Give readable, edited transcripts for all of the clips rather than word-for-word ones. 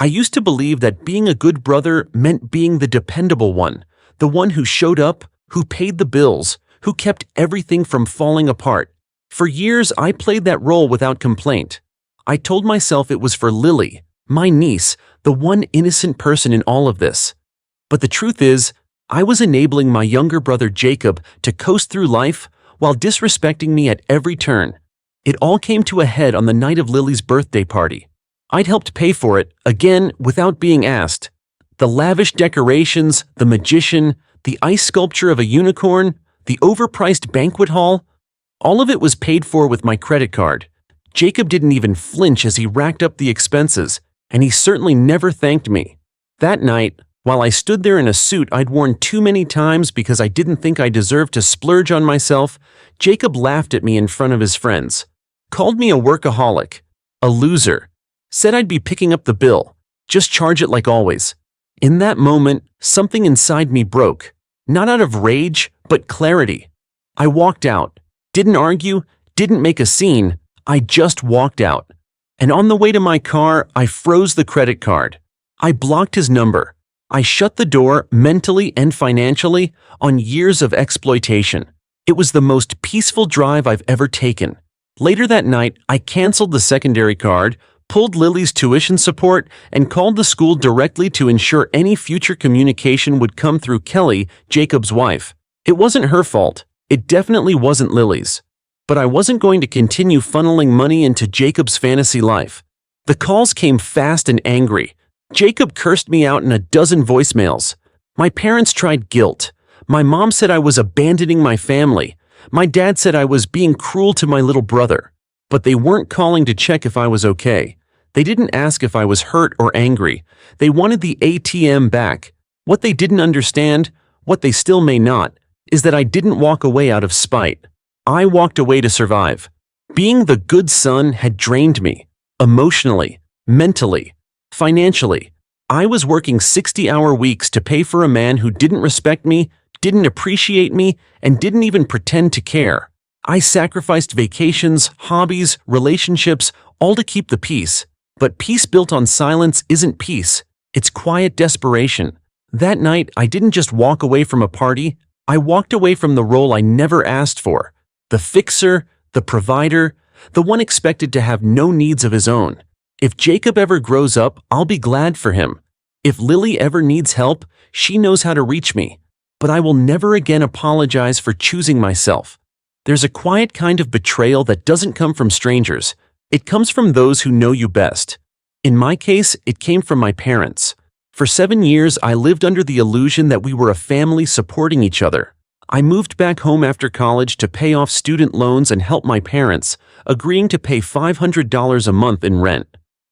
I used to believe that being a good brother meant being the dependable one, the one who showed up, who paid the bills, who kept everything from falling apart. For years, I played that role without complaint. I told myself it was for Lily, my niece, the one innocent person in all of this. But the truth is, I was enabling my younger brother Jacob to coast through life while disrespecting me at every turn. It all came to a head on the night of Lily's birthday party. I'd helped pay for it, again, without being asked. The lavish decorations, the magician, the ice sculpture of a unicorn, the overpriced banquet hall, all of it was paid for with my credit card. Jacob didn't even flinch as he racked up the expenses, and he certainly never thanked me. That night, while I stood there in a suit I'd worn too many times because I didn't think I deserved to splurge on myself, Jacob laughed at me in front of his friends, called me a workaholic, a loser, said I'd be picking up the bill, just charge it like always. In that moment, something inside me broke, not out of rage, but clarity. I walked out, didn't argue, didn't make a scene, I just walked out. And on the way to my car, I froze the credit card. I blocked his number. I shut the door mentally and financially on years of exploitation. It was the most peaceful drive I've ever taken. Later that night, I canceled the secondary card, pulled Lily's tuition support, and called the school directly to ensure any future communication would come through Kelly, Jacob's wife. It wasn't her fault. It definitely wasn't Lily's. But I wasn't going to continue funneling money into Jacob's fantasy life. The calls came fast and angry. Jacob cursed me out in a dozen voicemails. My parents tried guilt. My mom said I was abandoning my family. My dad said I was being cruel to my little brother. But they weren't calling to check if I was okay. They didn't ask if I was hurt or angry. They wanted the ATM back. What they didn't understand, what they still may not, is that I didn't walk away out of spite. I walked away to survive. Being the good son had drained me, emotionally, mentally, financially. I was working 60-hour weeks to pay for a man who didn't respect me, didn't appreciate me, and didn't even pretend to care. I sacrificed vacations, hobbies, relationships, all to keep the peace. But peace built on silence isn't peace. It's quiet desperation. That night, I didn't just walk away from a party. I walked away from the role I never asked for. The fixer, the provider, the one expected to have no needs of his own. If Jacob ever grows up, I'll be glad for him. If Lily ever needs help, she knows how to reach me. But I will never again apologize for choosing myself. There's a quiet kind of betrayal that doesn't come from strangers. It comes from those who know you best. In my case, it came from my parents. For 7 years, I lived under the illusion that we were a family supporting each other. I moved back home after college to pay off student loans and help my parents, agreeing to pay $500 a month in rent.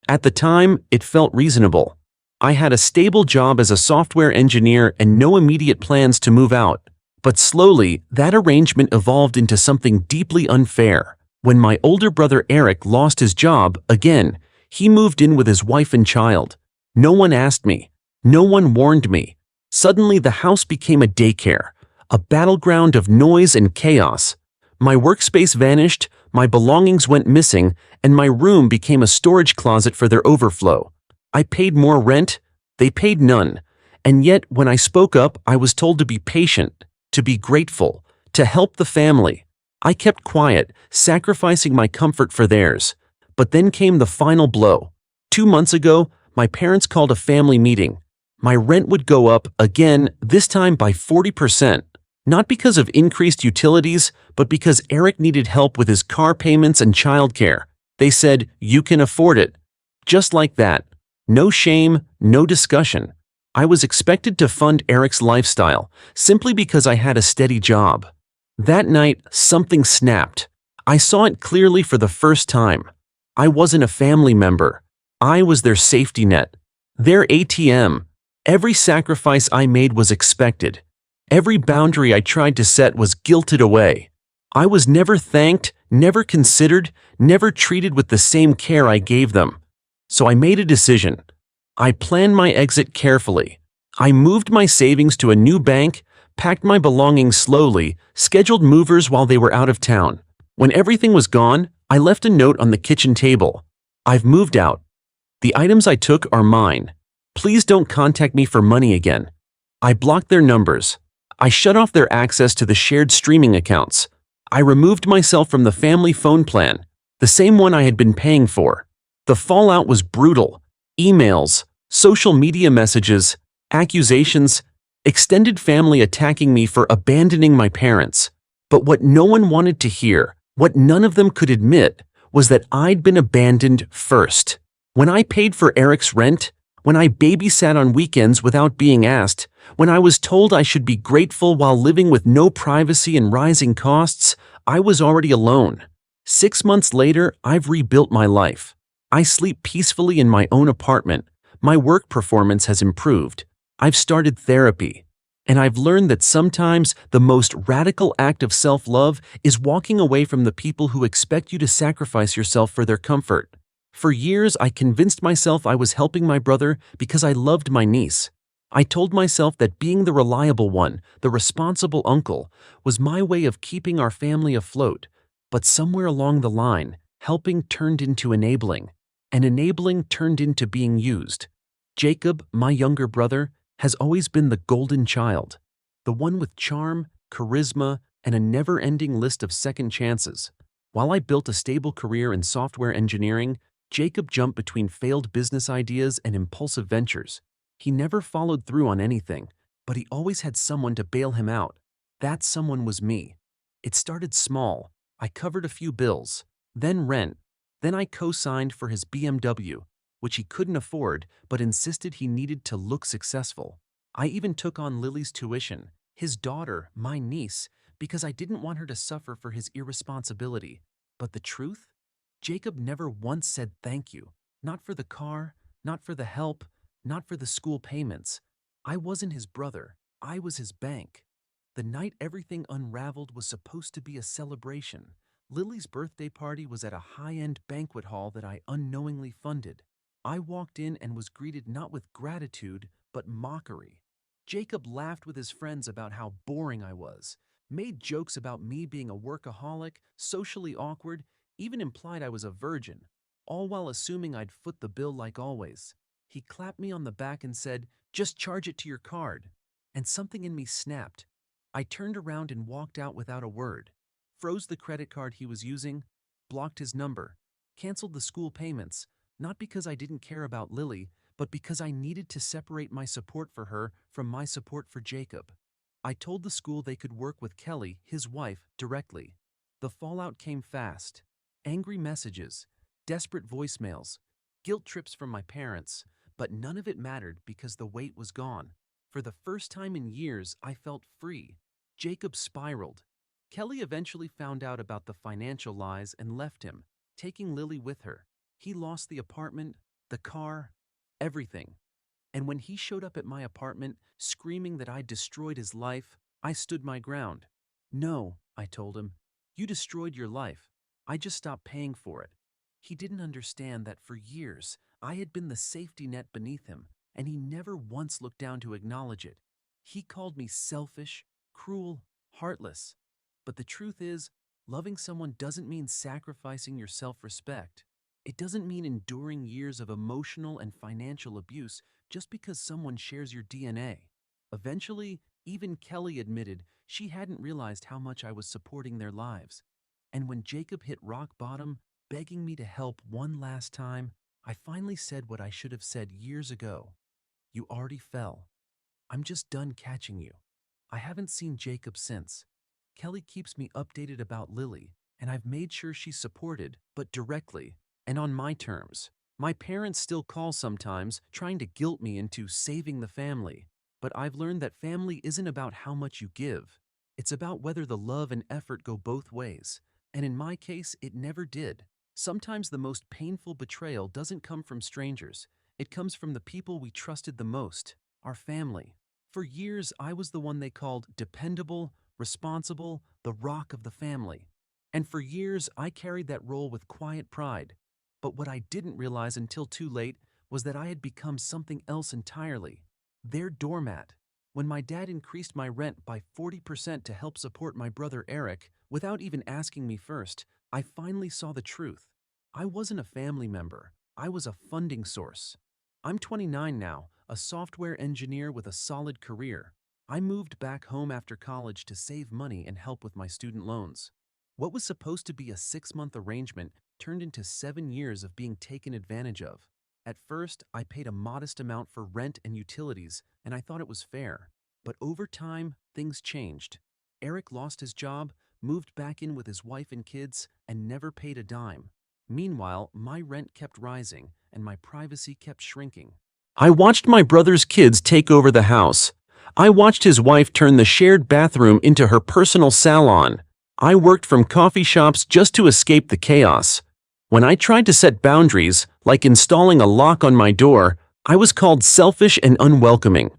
At the time, it felt reasonable. I had a stable job as a software engineer and no immediate plans to move out. But slowly, that arrangement evolved into something deeply unfair. When my older brother Eric lost his job, again, he moved in with his wife and child. No one asked me. No one warned me. Suddenly, the house became a daycare, a battleground of noise and chaos. My workspace vanished, my belongings went missing, and my room became a storage closet for their overflow. I paid more rent, they paid none. And yet, when I spoke up, I was told to be patient, to be grateful, to help the family. I kept quiet, sacrificing my comfort for theirs. But then came the final blow. 2 months ago, my parents called a family meeting. My rent would go up again, this time by 40%. Not because of increased utilities, but because Eric needed help with his car payments and childcare. They said, "You can afford it." Just like that. No shame, no discussion. I was expected to fund Eric's lifestyle, simply because I had a steady job. That night, something snapped. I saw it clearly for the first time. I wasn't a family member. I was their safety net. Their ATM. Every sacrifice I made was expected. Every boundary I tried to set was guilted away. I was never thanked, never considered, never treated with the same care I gave them. So I made a decision. I planned my exit carefully. I moved my savings to a new bank, packed my belongings slowly, scheduled movers while they were out of town. When everything was gone, I left a note on the kitchen table. "I've moved out. The items I took are mine. Please don't contact me for money again. I blocked their numbers. I shut off their access to the shared streaming accounts. I removed myself from the family phone plan, the same one I had been paying for. The fallout was brutal. Emails, social media messages, accusations, extended family attacking me for abandoning my parents. But what no one wanted to hear, what none of them could admit, was that I'd been abandoned first. When I paid for Eric's rent, when I babysat on weekends without being asked, when I was told I should be grateful while living with no privacy and rising costs, I was already alone. 6 months later, I've rebuilt my life. I sleep peacefully in my own apartment. My work performance has improved. I've started therapy. And I've learned that sometimes the most radical act of self-love is walking away from the people who expect you to sacrifice yourself for their comfort. For years, I convinced myself I was helping my brother because I loved my niece. I told myself that being the reliable one, the responsible uncle, was my way of keeping our family afloat. But somewhere along the line, helping turned into enabling, and enabling turned into being used. Jacob, my younger brother, has always been the golden child, the one with charm, charisma, and a never-ending list of second chances. While I built a stable career in software engineering, Jacob jumped between failed business ideas and impulsive ventures. He never followed through on anything, but he always had someone to bail him out. That someone was me. It started small. I covered a few bills, then rent, then I co-signed for his BMW, which he couldn't afford but insisted he needed to look successful. I even took on Lily's tuition, his daughter, my niece, because I didn't want her to suffer for his irresponsibility. But the truth? Jacob never once said thank you. Not for the car, not for the help, not for the school payments. I wasn't his brother. I was his bank. The night everything unraveled was supposed to be a celebration. Lily's birthday party was at a high-end banquet hall that I unknowingly funded. I walked in and was greeted not with gratitude, but mockery. Jacob laughed with his friends about how boring I was, made jokes about me being a workaholic, socially awkward, even implied I was a virgin, all while assuming I'd foot the bill like always. He clapped me on the back and said, "Just charge it to your card." And something in me snapped. I turned around and walked out without a word, froze the credit card he was using, blocked his number, canceled the school payments, not because I didn't care about Lily, but because I needed to separate my support for her from my support for Jacob. I told the school they could work with Kelly, his wife, directly. The fallout came fast. Angry messages, desperate voicemails, guilt trips from my parents, but none of it mattered because the weight was gone. For the first time in years, I felt free. Jacob spiraled. Kelly eventually found out about the financial lies and left him, taking Lily with her. He lost the apartment, the car, everything. And when he showed up at my apartment, screaming that I'd destroyed his life, I stood my ground. "No," I told him, "you destroyed your life. I just stopped paying for it." He didn't understand that for years, I had been the safety net beneath him, and he never once looked down to acknowledge it. He called me selfish, cruel, heartless. But the truth is, loving someone doesn't mean sacrificing your self-respect. It doesn't mean enduring years of emotional and financial abuse just because someone shares your DNA. Eventually, even Kelly admitted she hadn't realized how much I was supporting their lives. And when Jacob hit rock bottom, begging me to help one last time, I finally said what I should have said years ago. "You already fell. I'm just done catching you." I haven't seen Jacob since. Kelly keeps me updated about Lily, and I've made sure she's supported, but directly, and on my terms. My parents still call sometimes, trying to guilt me into saving the family. But I've learned that family isn't about how much you give. It's about whether the love and effort go both ways. And in my case, it never did. Sometimes the most painful betrayal doesn't come from strangers. It comes from the people we trusted the most, our family. For years, I was the one they called dependable, responsible, the rock of the family. And for years, I carried that role with quiet pride. But what I didn't realize until too late was that I had become something else entirely. Their doormat. When my dad increased my rent by 40% to help support my brother Eric, without even asking me first, I finally saw the truth. I wasn't a family member. I was a funding source. I'm 29 now, a software engineer with a solid career. I moved back home after college to save money and help with my student loans. What was supposed to be a 6-month arrangement turned into 7 years of being taken advantage of. At first, I paid a modest amount for rent and utilities, and I thought it was fair. But over time, things changed. Eric lost his job, moved back in with his wife and kids, and never paid a dime. Meanwhile, my rent kept rising, and my privacy kept shrinking. I watched my brother's kids take over the house. I watched his wife turn the shared bathroom into her personal salon. I worked from coffee shops just to escape the chaos. When I tried to set boundaries, like installing a lock on my door, I was called selfish and unwelcoming.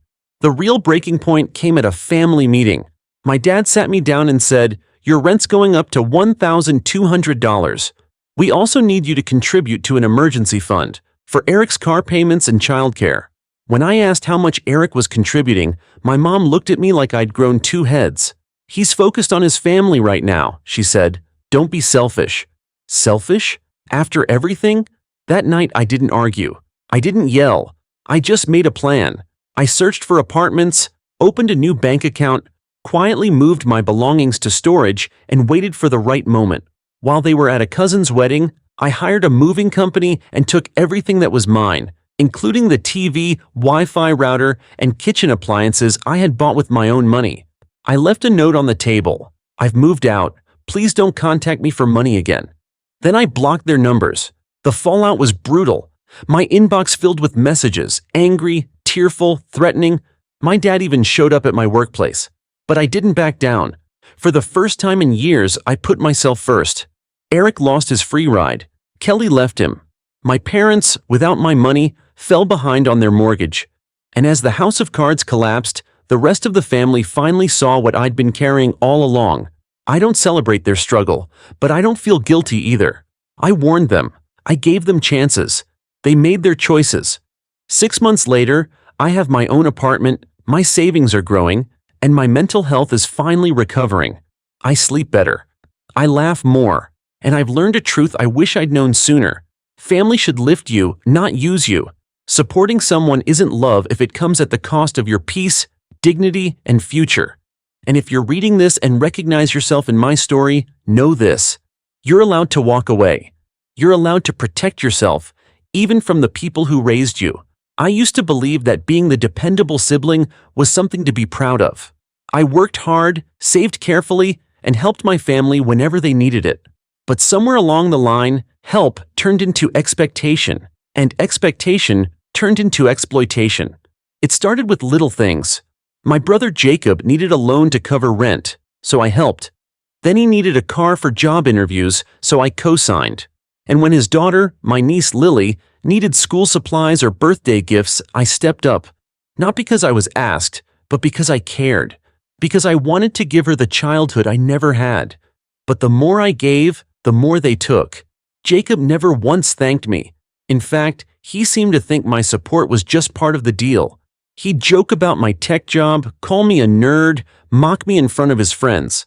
The real breaking point came at a family meeting. My dad sat me down and said, "Your rent's going up to $1,200. We also need you to contribute to an emergency fund for Eric's car payments and childcare." When I asked how much Eric was contributing, my mom looked at me like I'd grown 2 heads. "He's focused on his family right now," she said. "Don't be selfish." Selfish? After everything? That night I didn't argue. I didn't yell. I just made a plan. I searched for apartments, opened a new bank account, quietly moved my belongings to storage, and waited for the right moment. While they were at a cousin's wedding, I hired a moving company and took everything that was mine, including the TV, Wi-Fi router, and kitchen appliances I had bought with my own money. I left a note on the table. "I've moved out. Please don't contact me for money again." Then I blocked their numbers. The fallout was brutal. My inbox filled with messages, angry, tearful, threatening. My dad even showed up at my workplace. But I didn't back down. For the first time in years, I put myself first. Eric lost his free ride. Kelly left him. My parents, without my money, fell behind on their mortgage. And as the house of cards collapsed, the rest of the family finally saw what I'd been carrying all along. I don't celebrate their struggle, but I don't feel guilty either. I warned them. I gave them chances. They made their choices. 6 months later, I have my own apartment, my savings are growing, and my mental health is finally recovering. I sleep better. I laugh more. And I've learned a truth I wish I'd known sooner. Family should lift you, not use you. Supporting someone isn't love if it comes at the cost of your peace, dignity, and future. And if you're reading this and recognize yourself in my story, know this. You're allowed to walk away. You're allowed to protect yourself, even from the people who raised you. I used to believe that being the dependable sibling was something to be proud of. I worked hard, saved carefully, and helped my family whenever they needed it. But somewhere along the line, help turned into expectation, and expectation turned into exploitation. It started with little things. My brother Jacob needed a loan to cover rent, so I helped. Then he needed a car for job interviews, so I co-signed. And when his daughter, my niece Lily, needed school supplies or birthday gifts, I stepped up. Not because I was asked, but because I cared. Because I wanted to give her the childhood I never had. But the more I gave, the more they took. Jacob never once thanked me. In fact, he seemed to think my support was just part of the deal. He'd joke about my tech job, call me a nerd, mock me in front of his friends.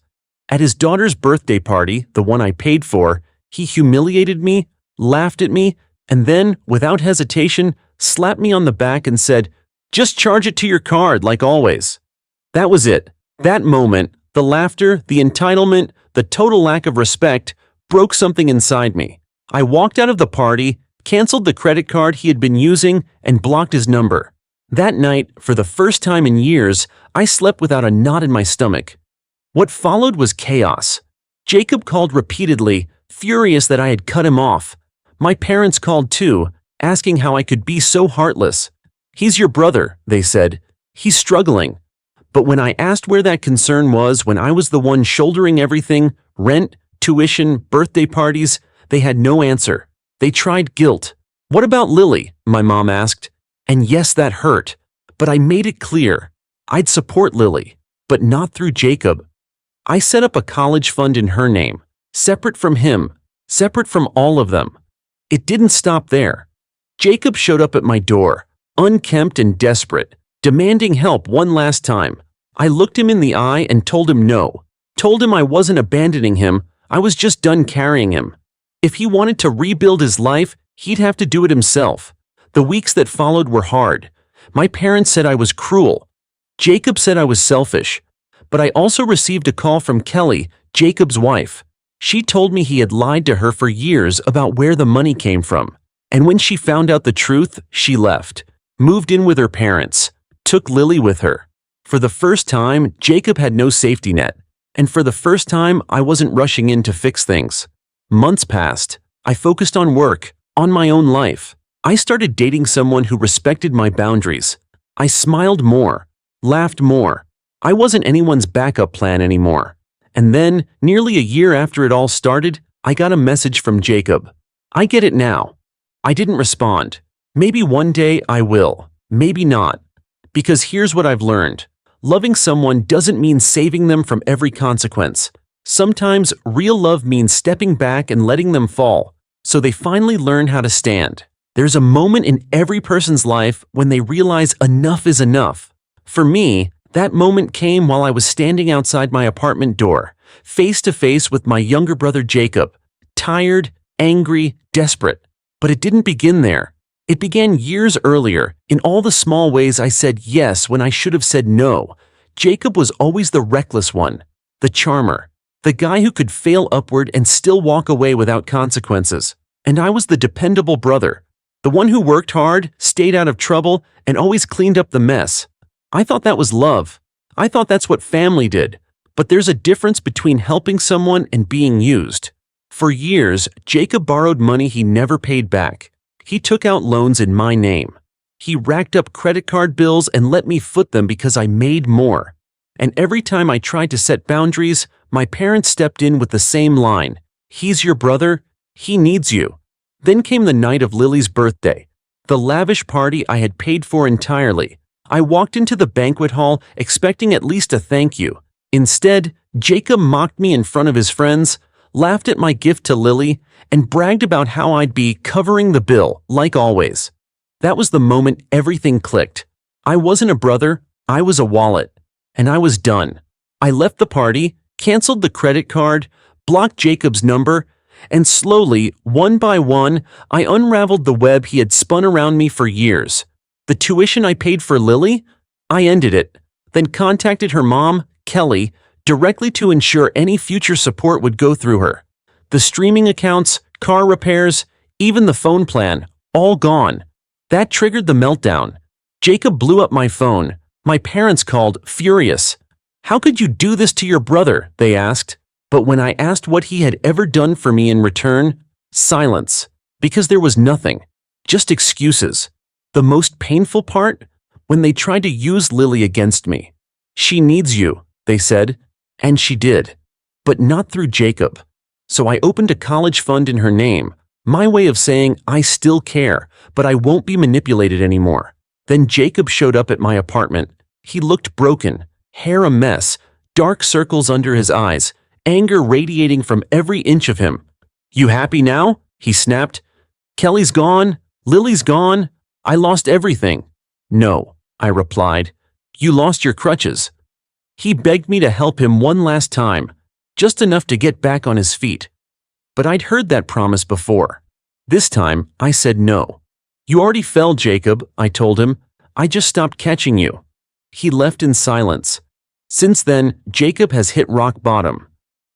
At his daughter's birthday party, the one I paid for, he humiliated me, laughed at me, and then, without hesitation, slapped me on the back and said, "Just charge it to your card like always." That was it. That moment, the laughter, the entitlement, the total lack of respect, broke something inside me. I walked out of the party, canceled the credit card he had been using, and blocked his number. That night, for the first time in years, I slept without a knot in my stomach. What followed was chaos. Jacob called repeatedly, furious that I had cut him off. My parents called too, asking how I could be so heartless. "He's your brother," they said. "He's struggling." But when I asked where that concern was when I was the one shouldering everything, rent, tuition, birthday parties, they had no answer. They tried guilt. "What about Lily?" my mom asked. And yes, that hurt. But I made it clear. I'd support Lily, but not through Jacob. I set up a college fund in her name, separate from him, separate from all of them. It didn't stop there. Jacob showed up at my door, unkempt and desperate, demanding help one last time. I looked him in the eye and told him no. Told him I wasn't abandoning him, I was just done carrying him. If he wanted to rebuild his life, He'd have to do it himself. The weeks that followed were hard. My parents said I was cruel. Jacob said I was selfish. But I also received a call from Kelly, Jacob's wife. She told me he had lied to her for years about where the money came from. And when she found out the truth, she left, moved in with her parents, took Lily with her. For the first time, Jacob had no safety net. And for the first time, I wasn't rushing in to fix things. Months passed. I focused on work, on my own life. I started dating someone who respected my boundaries. I smiled more, laughed more. I wasn't anyone's backup plan anymore. And then, nearly a year after it all started, I got a message from Jacob. I get it now. I didn't respond. Maybe one day I will. Maybe not. Because here's what I've learned. Loving someone doesn't mean saving them from every consequence. Sometimes real love means stepping back and letting them fall, so they finally learn how to stand. There's a moment in every person's life when they realize enough is enough. For me, that moment came while I was standing outside my apartment door, face to face with my younger brother Jacob, tired, angry, desperate. But it didn't begin there. It began years earlier, in all the small ways I said yes when I should have said no. Jacob was always the reckless one, the charmer, the guy who could fail upward and still walk away without consequences. And I was the dependable brother, the one who worked hard, stayed out of trouble, and always cleaned up the mess. I thought that was love. I thought that's what family did. But there's a difference between helping someone and being used. For years, Jacob borrowed money he never paid back. He took out loans in my name. He racked up credit card bills and let me foot them because I made more. And every time I tried to set boundaries, my parents stepped in with the same line. He's your brother. He needs you. Then came the night of Lily's birthday, the lavish party I had paid for entirely. I walked into the banquet hall expecting at least a thank you. Instead, Jacob mocked me in front of his friends, laughed at my gift to Lily, and bragged about how I'd be covering the bill, like always. That was the moment everything clicked. I wasn't a brother, I was a wallet. And I was done. I left the party, canceled the credit card, blocked Jacob's number, and slowly, one by one, I unraveled the web he had spun around me for years. The tuition I paid for Lily? I ended it, then contacted her mom, Kelly, directly to ensure any future support would go through her. The streaming accounts, car repairs, even the phone plan, all gone. That triggered the meltdown. Jacob blew up my phone. My parents called, furious. How could you do this to your brother? They asked. But when I asked what he had ever done for me in return, silence. Because there was nothing. Just excuses. The most painful part? When they tried to use Lily against me. She needs you, they said. And she did. But not through Jacob. So I opened a college fund in her name, my way of saying I still care, but I won't be manipulated anymore. Then Jacob showed up at my apartment. He looked broken, hair a mess, dark circles under his eyes, anger radiating from every inch of him. You happy now? He snapped. Kelly's gone, Lily's gone, I lost everything. No, I replied. You lost your crutches. He begged me to help him one last time, just enough to get back on his feet. But I'd heard that promise before. This time, I said no. You already fell, Jacob, I told him. I just stopped catching you. He left in silence. Since then, Jacob has hit rock bottom.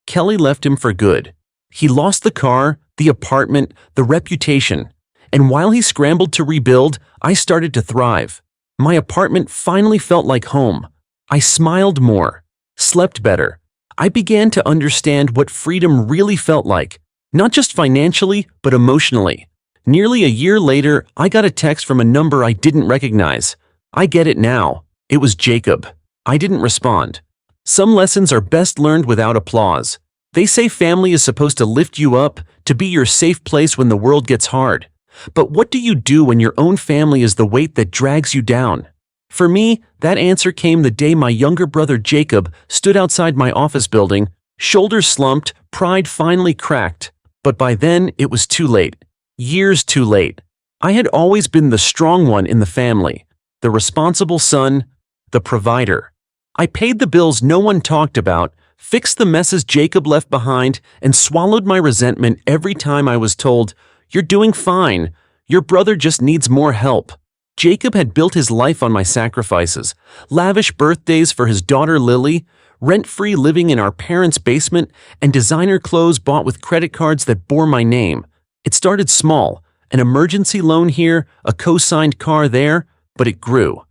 Kelly left him for good. He lost the car, the apartment, the reputation. And while he scrambled to rebuild, I started to thrive. My apartment finally felt like home. I smiled more, slept better. I began to understand what freedom really felt like, not just financially, but emotionally. Nearly a year later, I got a text from a number I didn't recognize. I get it now. It was Jacob. I didn't respond. Some lessons are best learned without applause. They say family is supposed to lift you up, to be your safe place when the world gets hard. But what do you do when your own family is the weight that drags you down? For me, that answer came the day my younger brother Jacob stood outside my office building, shoulders slumped, pride finally cracked. But by then, it was too late. Years too late. I had always been the strong one in the family, the responsible son, the provider. I paid the bills no one talked about, fixed the messes Jacob left behind, and swallowed my resentment every time I was told, "You're doing fine. Your brother just needs more help." Jacob had built his life on my sacrifices. Lavish birthdays for his daughter Lily, rent-free living in our parents' basement, and designer clothes bought with credit cards that bore my name. It started small, an emergency loan here, a co-signed car there, but it grew.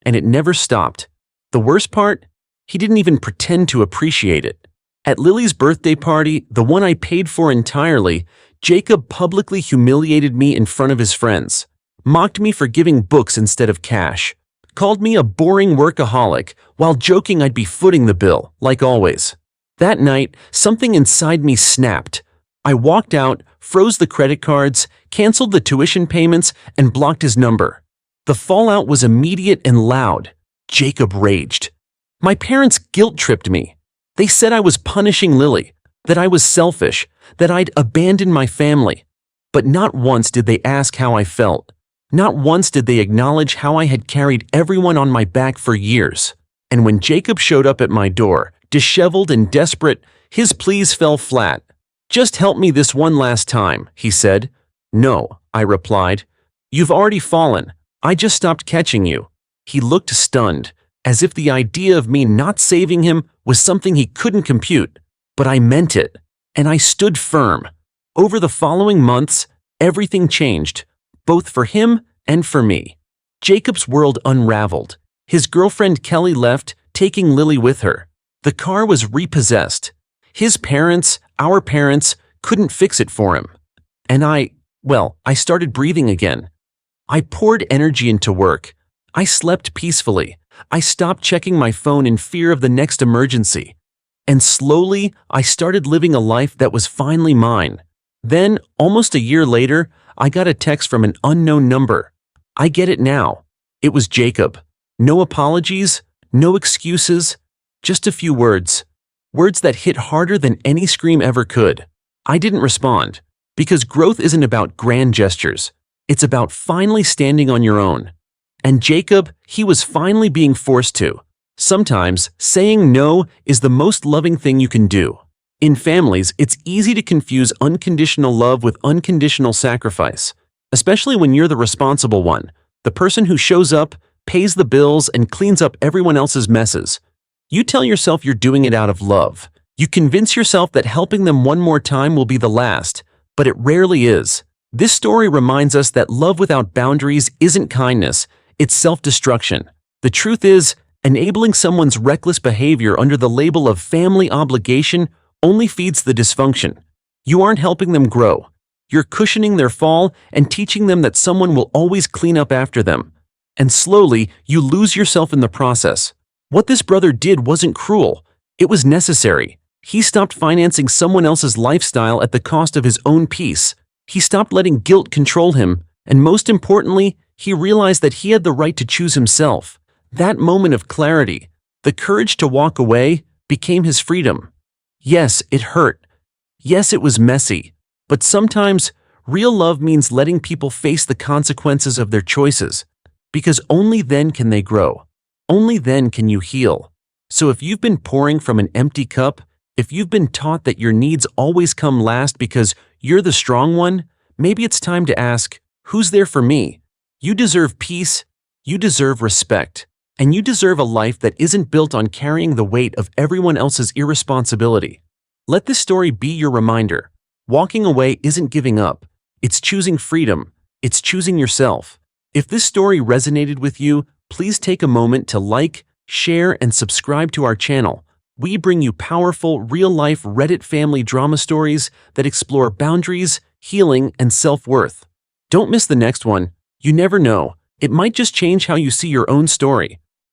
And it never stopped. The worst part? He didn't even pretend to appreciate it. At Lily's birthday party, the one I paid for entirely, Jacob publicly humiliated me in front of his friends, mocked me for giving books instead of cash, called me a boring workaholic while joking I'd be footing the bill, like always. That night, something inside me snapped. I walked out, froze the credit cards, canceled the tuition payments, and blocked his number. The fallout was immediate and loud. Jacob raged. My parents guilt-tripped me. They said I was punishing Lily, that I was selfish, that I'd abandoned my family. But not once did they ask how I felt. Not once did they acknowledge how I had carried everyone on my back for years. And when Jacob showed up at my door, disheveled and desperate, his pleas fell flat. "Just help me this one last time," he said. "No," I replied. "You've already fallen. I just stopped catching you." He looked stunned, as if the idea of me not saving him was something he couldn't compute. But I meant it, and I stood firm. Over the following months, everything changed, both for him and for me. Jacob's world unraveled. His girlfriend Kelly left, taking Lily with her. The car was repossessed. His parents, our parents, couldn't fix it for him. And I started breathing again. I poured energy into work. I slept peacefully. I stopped checking my phone in fear of the next emergency. And slowly, I started living a life that was finally mine. Then, almost a year later, I got a text from an unknown number. I get it now. It was Jacob. No apologies, no excuses, just a few words. Words that hit harder than any scream ever could. I didn't respond, because growth isn't about grand gestures. It's about finally standing on your own. And Jacob, he was finally being forced to. Sometimes, saying no is the most loving thing you can do. In families, it's easy to confuse unconditional love with unconditional sacrifice, especially when you're the responsible one, the person who shows up, pays the bills, and cleans up everyone else's messes. You tell yourself you're doing it out of love. You convince yourself that helping them one more time will be the last, but it rarely is. This story reminds us that love without boundaries isn't kindness, it's self-destruction. The truth is, enabling someone's reckless behavior under the label of family obligation only feeds the dysfunction. You aren't helping them grow. You're cushioning their fall and teaching them that someone will always clean up after them. And slowly, you lose yourself in the process. What this brother did wasn't cruel. It was necessary. He stopped financing someone else's lifestyle at the cost of his own peace. He stopped letting guilt control him, and most importantly, he realized that he had the right to choose himself. That moment of clarity, the courage to walk away, became his freedom. Yes, it hurt. Yes, it was messy. But sometimes, real love means letting people face the consequences of their choices, because only then can they grow. Only then can you heal. So if you've been pouring from an empty cup, if you've been taught that your needs always come last because you're the strong one, maybe it's time to ask, who's there for me? You deserve peace, you deserve respect, and you deserve a life that isn't built on carrying the weight of everyone else's irresponsibility. Let this story be your reminder. Walking away isn't giving up. It's choosing freedom. It's choosing yourself. If this story resonated with you, please take a moment to like, share, and subscribe to our channel. We bring you powerful, real-life Reddit family drama stories that explore boundaries, healing, and self-worth. Don't miss the next one. You never know. It might just change how you see your own story.